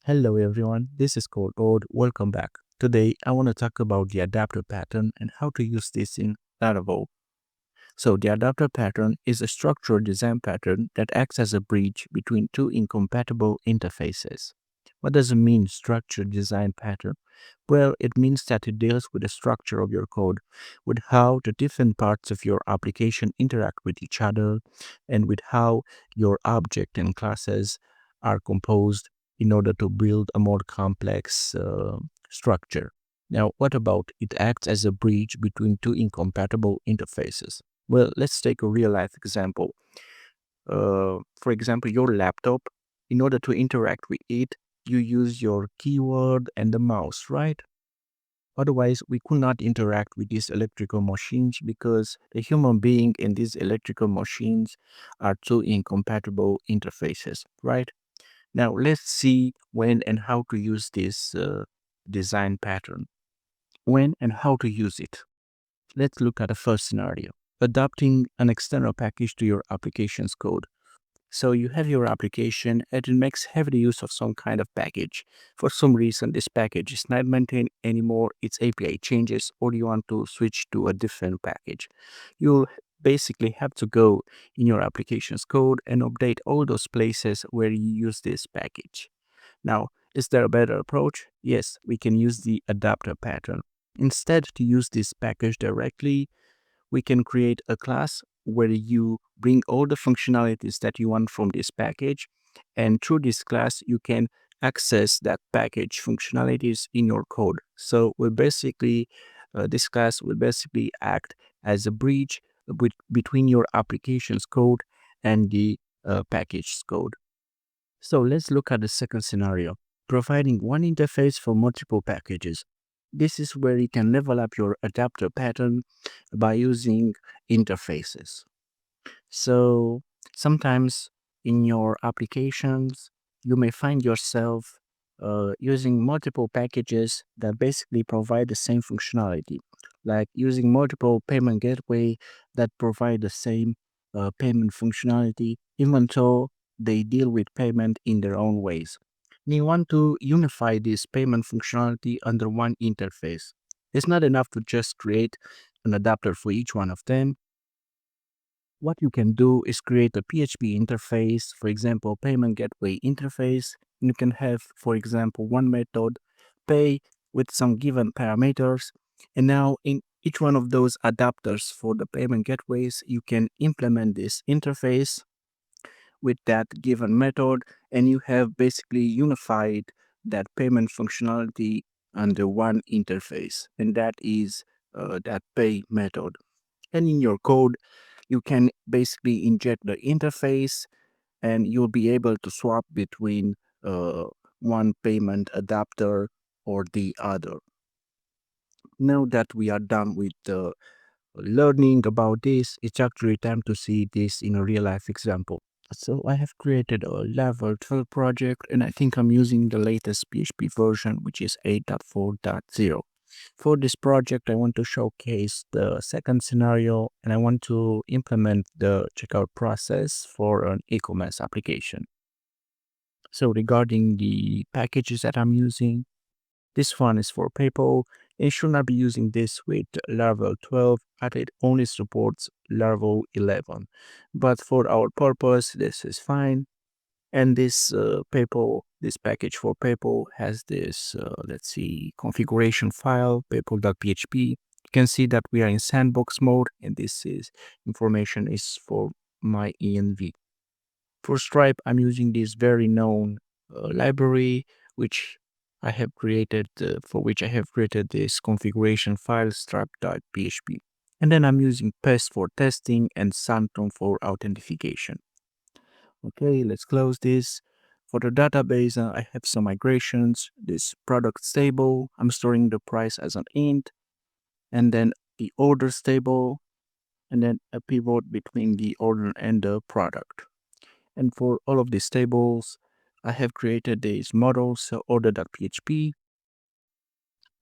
Hello everyone, this is Code. Welcome back. Today I want to talk about the adapter pattern and how to use this in Laravel. So the adapter pattern is a structured design pattern that acts as a bridge between two incompatible interfaces. What does it mean, structured design pattern? Well, it means that it deals with the structure of your code, with how the different parts of your application interact with each other, and with how your object and classes are composed in order to build a more complex structure. Now, what about it acts as a bridge between two incompatible interfaces? Well, let's take a real life example. For example, your laptop, in order to interact with it, you use your keyboard and the mouse, right? Otherwise, we could not interact with these electrical machines because the human being and these electrical machines are two incompatible interfaces, right? Now, let's see when and how to use this design pattern. When and how to use it. Let's look at the first scenario. Adapting an external package to your application's code. So you have your application and it makes heavy use of some kind of package. For some reason, this package is not maintained anymore, its API changes, or you want to switch to a different package. You'll basically have to go in your application's code and update all those places where you use this package. Now, is there a better approach? Yes, we can use the adapter pattern. Instead, to use this package directly, we can create a class where you bring all the functionalities that you want from this package. And through this class, you can access that package functionalities in your code. So this class will basically act as a bridge between your application's code and the package's code. So let's look at the second scenario, providing one interface for multiple packages. This is where you can level up your adapter pattern by using interfaces. So sometimes in your applications, you may find yourself using multiple packages that basically provide the same functionality, like using multiple payment gateway that provide the same payment functionality, even though they deal with payment in their own ways. And you want to unify this payment functionality under one interface. It's not enough to just create an adapter for each one of them. What you can do is create a PHP interface, for example, payment gateway interface. You can have, for example, one method, pay with some given parameters. And now in each one of those adapters for the payment gateways, you can implement this interface with that given method, and you have basically unified that payment functionality under one interface, and that is that pay method. And in your code, you can basically inject the interface and you'll be able to swap between uh, one payment adapter or the other. Now that we are done with learning about this, it's actually time to see this in a real life example. So I have created a Laravel 12 project and I think I'm using the latest PHP version, which is 8.4.0. For this project, I want to showcase the second scenario and I want to implement the checkout process for an e-commerce application. So regarding the packages that I'm using, this one is for PayPal. You should not be using this with Laravel 12 as it only supports Laravel 11. But for our purpose, this is fine. And this package for PayPal has this, let's see, configuration file, paypal.php. You can see that we are in sandbox mode, and this is information is for my env. For Stripe, I'm using this very known library, which I have created, for which I have created this configuration file, stripe.php. And then I'm using Pest for testing and Santon for authentication. Okay, let's close this. For the database, I have some migrations. This product table, I'm storing the price as an int, and then the orders table, and then a pivot between the order and the product. And for all of these tables, I have created these models, so order.php. You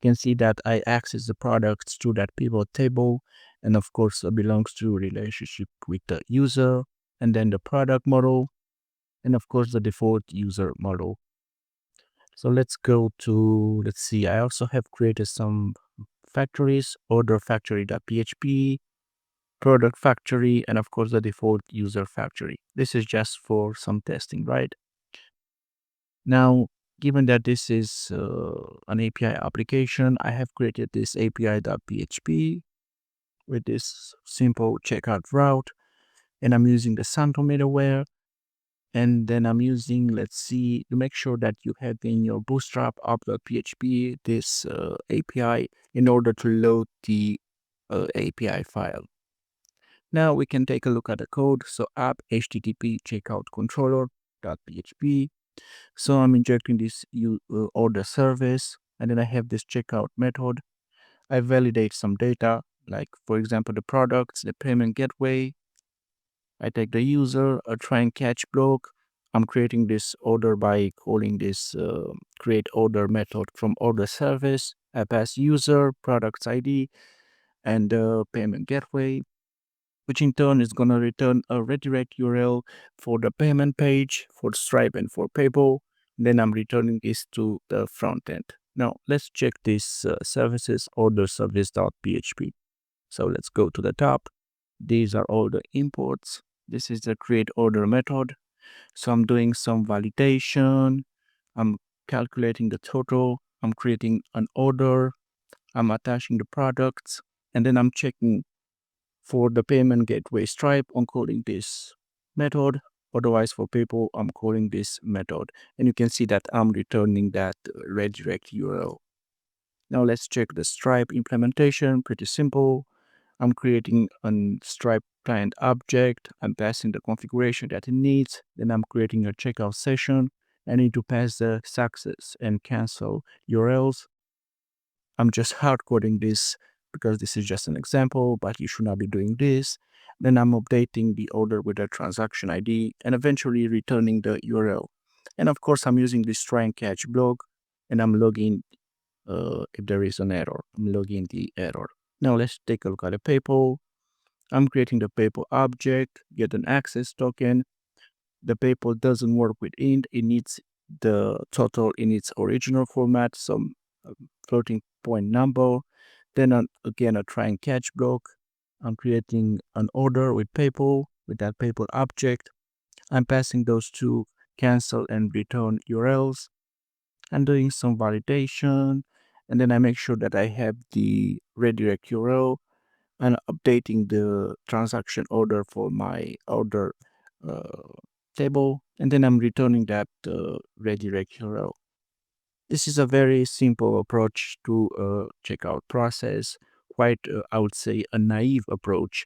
can see that I access the products through that pivot table, and of course, it belongs to relationship with the user, and then the product model, and of course, the default user model. So let's go to, let's see, I also have created some factories, order factory.php, product factory, and of course the default user factory. This is just for some testing, right? Now, given that this is an API application, I have created this API.php with this simple checkout route, and I'm using the Santo middleware. And then I'm using, let's see, to make sure that you have in your Bootstrap app.php this API in order to load the API file. Now we can take a look at the code. So app http checkout controller.php. So I'm injecting this order service, and then I have this checkout method. I validate some data, like for example, the products, the payment gateway. I take the user, a try and catch block. I'm creating this order by calling this create order method from order service. I pass user, products ID, and payment gateway, which in turn is going to return a redirect URL for the payment page, for Stripe and for PayPal. Then I'm returning this to the front end. Now let's check this services order service.php. So let's go to the top. These are all the imports. This is the create order method. So I'm doing some validation. I'm calculating the total. I'm creating an order. I'm attaching the products. And then I'm checking for the payment gateway Stripe. I'm calling this method. Otherwise, for PayPal, I'm calling this method. And you can see that I'm returning that redirect URL. Now let's check the Stripe implementation. Pretty simple. I'm creating a Stripe client object. I'm passing the configuration that it needs. Then I'm creating a checkout session. I need to pass the success and cancel URLs. I'm just hard coding this because this is just an example, but you should not be doing this. Then I'm updating the order with the transaction ID and eventually returning the URL. And of course, I'm using this try and catch block, and I'm logging if there is an error. I'm logging the error. Now let's take a look at the PayPal. I'm creating the PayPal object, get an access token. The PayPal doesn't work with int. It needs the total in its original format, some floating point number. Then again, a try and catch block. I'm creating an order with PayPal, with that PayPal object. I'm passing those two cancel and return URLs. I'm doing some validation. And then I make sure that I have the redirect URL and updating the transaction order for my order uh, table, and then I'm returning that redirect URL. This is a very simple approach to a checkout process, quite, I would say, a naive approach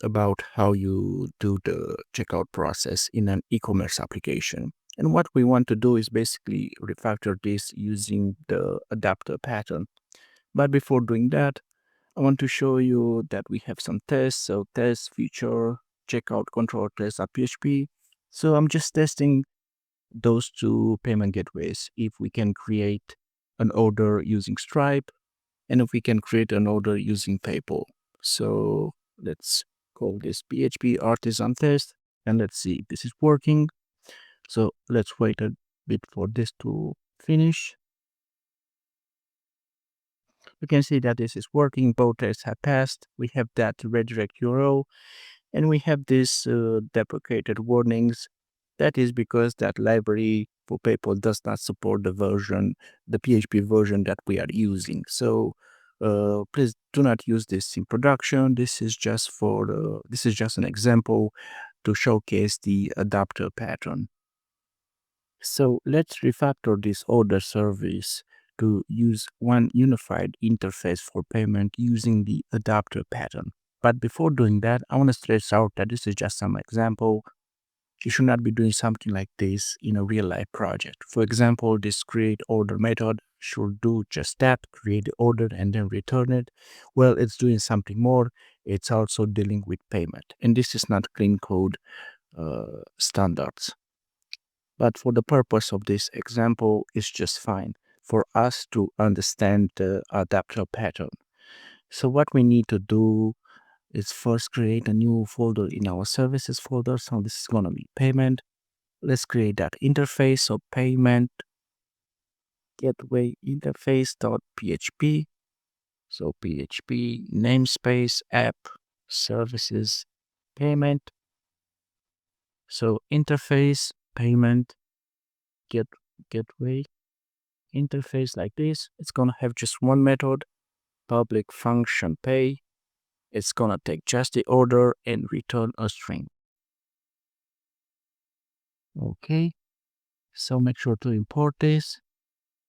about how you do the checkout process in an e-commerce application. And what we want to do is basically refactor this using the adapter pattern. But before doing that, I want to show you that we have some tests. So test feature checkout control test.php. So I'm just testing those two payment gateways. If we can create an order using Stripe and if we can create an order using PayPal. So let's call this PHP artisan test and let's see if this is working. So let's wait a bit for this to finish. You can see that this is working. Both tests have passed. We have that redirect URL and we have this deprecated warnings. That is because that library for PayPal does not support the PHP version that we are using. So please do not use this in production. This is just this is just an example to showcase the adapter pattern. So let's refactor this order service to use one unified interface for payment using the adapter pattern. But before doing that, I want to stress out that this is just some example. You should not be doing something like this in a real life project. For example, this create order method should do just that, create the order and then return it. Well, it's doing something more. It's also dealing with payment. And this is not clean code standards. But for the purpose of this example, it's just fine for us to understand the adapter pattern. So what we need to do is first create a new folder in our services folder. So this is going to be payment. Let's create that interface of payment. gateway interface.php. So PHP namespace app services payment. So interface payment gateway interface like this. It's gonna have just one method, public function pay. It's gonna take just the order and return a string. Okay, so make sure to import this.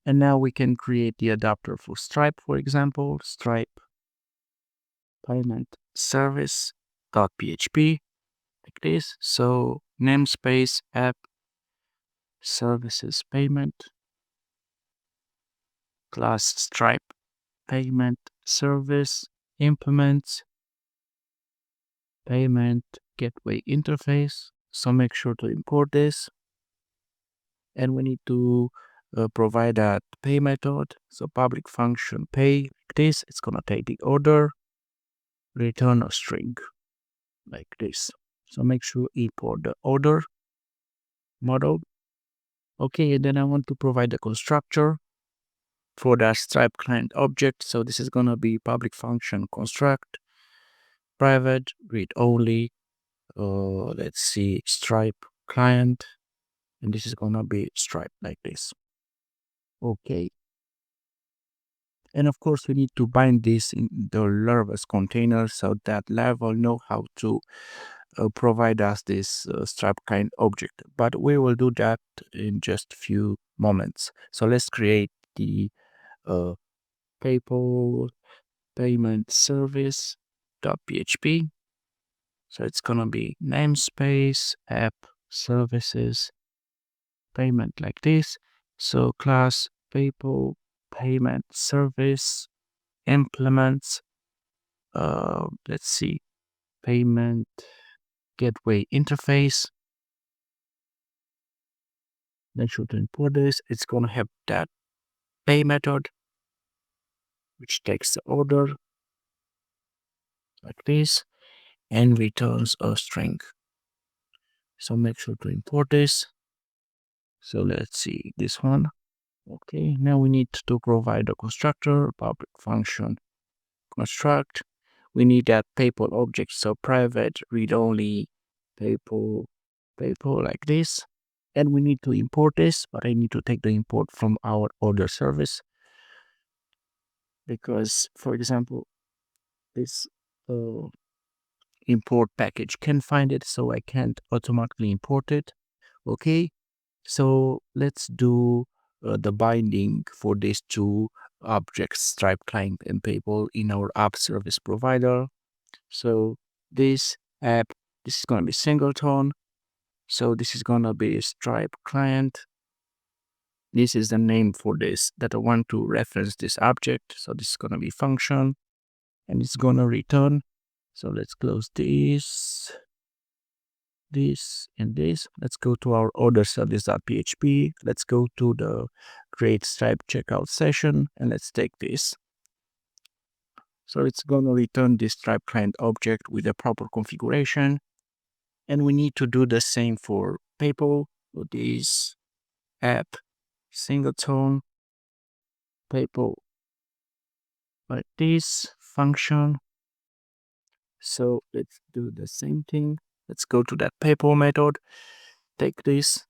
And now we can create the adapter for Stripe, for example, Stripe payment service.php like this. So namespace app services payment class Stripe payment service implements payment gateway interface. So make sure to import this, and we need to provide that pay method. So public function pay like this. It's gonna take the order, return a string like this. So make sure import the order model. Okay, and then I want to provide a constructor for that Stripe client object. So this is gonna be public function construct private read only. Let's see, Stripe client, and this is gonna be Stripe like this. Okay, and of course we need to bind this in the Laravel container so that Laravel know how to provide us this Stripe kind object. But we will do that in just a few moments. So let's create the uh, PayPal payment service.php. So it's gonna be namespace app services payment like this. So class PayPal payment service implements let's see, payment gateway interface. Make sure to import this. It's gonna have that pay method which takes the order like this and returns a string. So make sure to import this. So let's see this one. Okay, now we need to provide a constructor, public function construct. We need that PayPal object, so private read only PayPal like this. And we need to import this, but I need to take the import from our order service because, for example, this import package can find it, so I can't automatically import it. Okay, so let's do the binding for these two objects, Stripe client and PayPal, in our app service provider. So this app, this is going to be singleton. So this is going to be Stripe client. This is the name for this that I want to reference this object. So this is going to be function and it's going to return. So let's close this and this. Let's go to our order service.php. Let's go to the create Stripe checkout session and let's take this. So it's going to return this Stripe client object with a proper configuration. And we need to do the same for PayPal. So this app singleton PayPal like this function. So let's do the same thing. Let's go to that PayPal method. Take this,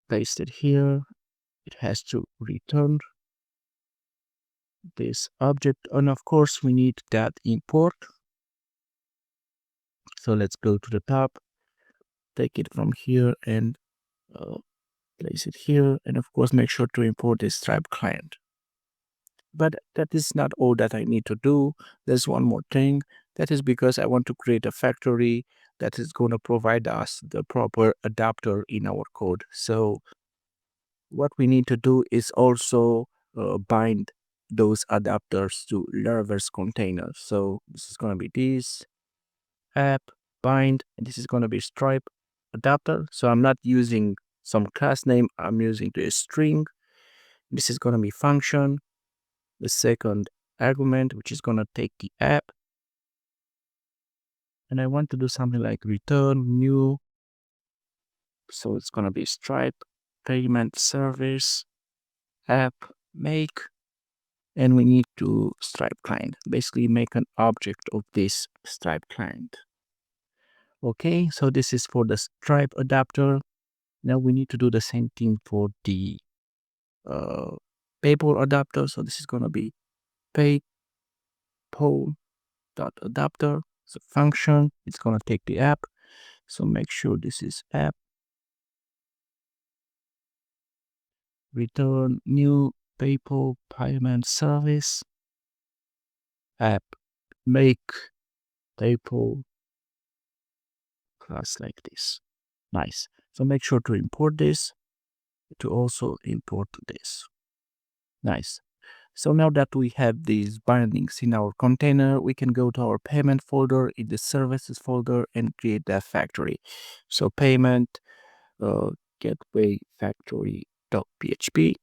paste it here. It has to return this object, and of course we need that import. So let's go to the top, take it from here and place it here, and of course make sure to import this Stripe client. But that is not all that I need to do. There's one more thing. That is because I want to create a factory that is going to provide us the proper adapter in our code. So what we need to do is also bind those adapters to Laravel's containers. So this is going to be this app bind, and this is going to be Stripe adapter. So I'm not using some class name. I'm using the string. This is going to be function, the second argument, which is going to take the app. And I want to do something like return new. So it's going to be Stripe payment service app make, and we need to Stripe client. Basically, make an object of this Stripe client. Okay, so this is for the Stripe adapter. Now we need to do the same thing for the uh, PayPal adapter. So this is going to be PayPal.adapter. It's a function. It's going to take the app. So make sure this is app. Return new PayPal payment service. App make PayPal class like this. Nice. So make sure to import this, to also import this. Nice. So now that we have these bindings in our container, we can go to our payment folder in the services folder and create that factory. So payment gateway factory.php.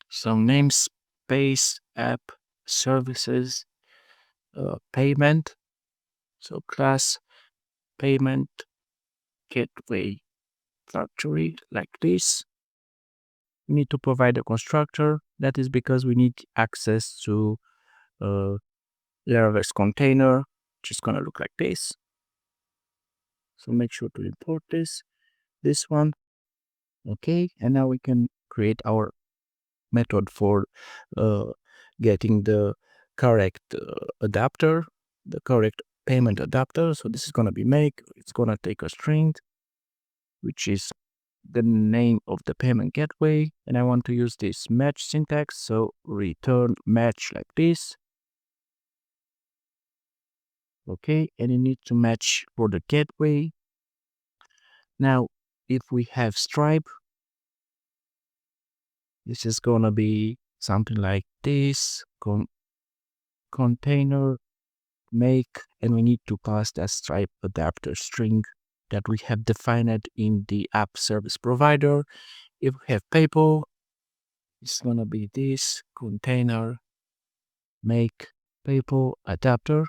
So namespace app services payment. So class payment gateway factory like this. We need to provide a constructor. That is because we need access to Laravel's container, which is going to look like this. So make sure to import this one. Okay, and now we can create our method for uh, getting the correct adapter, the correct payment adapter. So this is going to be make. It's going to take a string, which is the name of the payment gateway, and I want to use this match syntax. So return match like this. Okay, and you need to match for the gateway. Now, if we have Stripe, this is gonna be something like this, container make, and we need to pass that Stripe adapter string that we have defined in the app service provider. If we have PayPal, it's gonna be this container make PayPal adapter.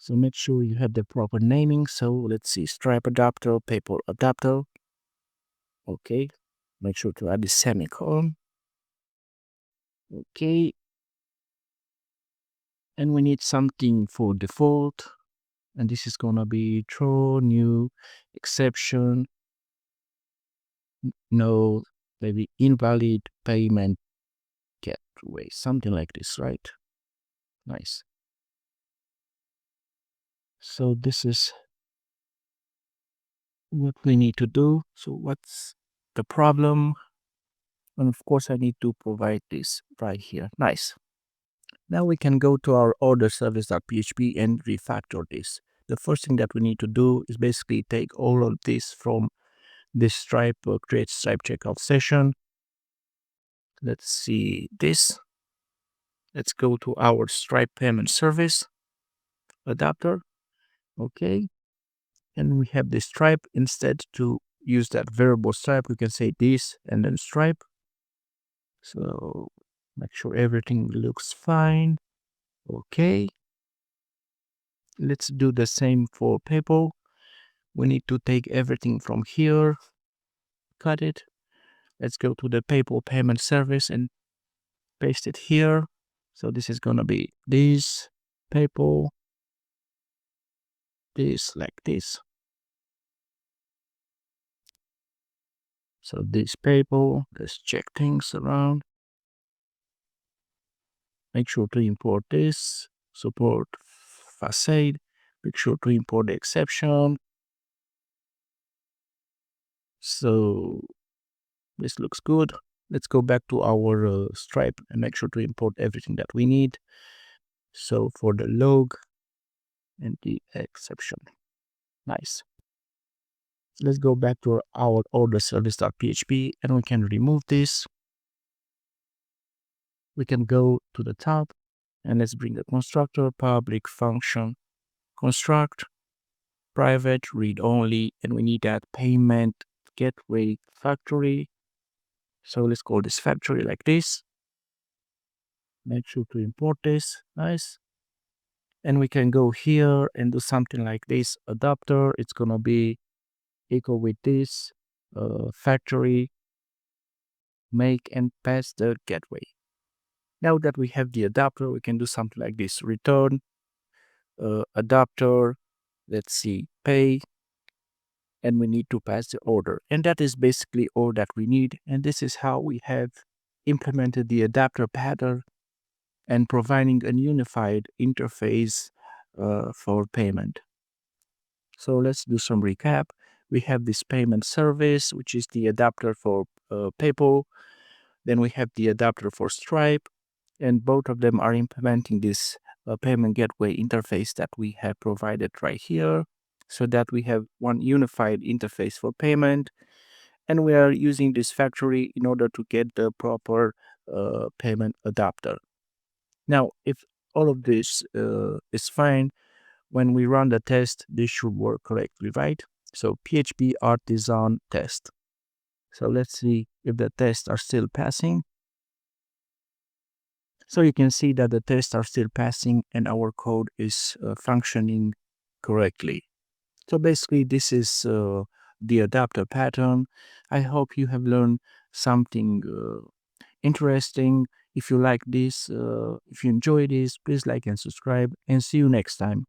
So make sure you have the proper naming. So let's see, Stripe adapter, PayPal adapter. Okay, make sure to add the semicolon. Okay, and we need something for default, and this is gonna be throw new exception, no, maybe invalid payment gateway, something like this, right? Nice. So this is what we need to do. So what's the problem? And of course I need to provide this right here. Nice. Now we can go to our order service.php and refactor this. The first thing that we need to do is basically take all of this from this Stripe create Stripe checkout session. Let's see this. Let's go to our Stripe payment service adapter. Okay. And we have this Stripe. Instead to use that variable Stripe, we can say this and then Stripe. So make sure everything looks fine. Okay. Let's do the same for PayPal. We need to take everything from here, cut it. Let's go to the PayPal payment service and paste it here. So this is gonna be this PayPal, this like this. So this PayPal, let's check things around. Make sure to import this, support facade. Make sure to import the exception. So this looks good. Let's go back to our Stripe and make sure to import everything that we need. So for the log and the exception. Nice. Let's go back to our order service.php and we can remove this. We can go to the top and let's bring the constructor, public function, construct, private, read only, and we need that payment gateway factory. So let's call this factory like this. Make sure to import this. Nice. And we can go here and do something like this adapter. It's gonna be equal with this factory make, and pass the gateway. Now that we have the adapter, we can do something like this: return adapter, let's see, pay, and we need to pass the order. And that is basically all that we need. And this is how we have implemented the adapter pattern and providing a unified interface for payment. So let's do some recap. We have this payment service, which is the adapter for PayPal. Then we have the adapter for Stripe, and both of them are implementing this payment gateway interface that we have provided right here, so that we have one unified interface for payment. And we are using this factory in order to get the proper payment adapter. Now, if all of this is fine, when we run the test, this should work correctly, right? So PHP artisan test. So let's see if the tests are still passing. So you can see that the tests are still passing and our code is functioning correctly. So basically, this is the adapter pattern. I hope you have learned something interesting. If you like this, if you enjoy this, please like and subscribe, and see you next time.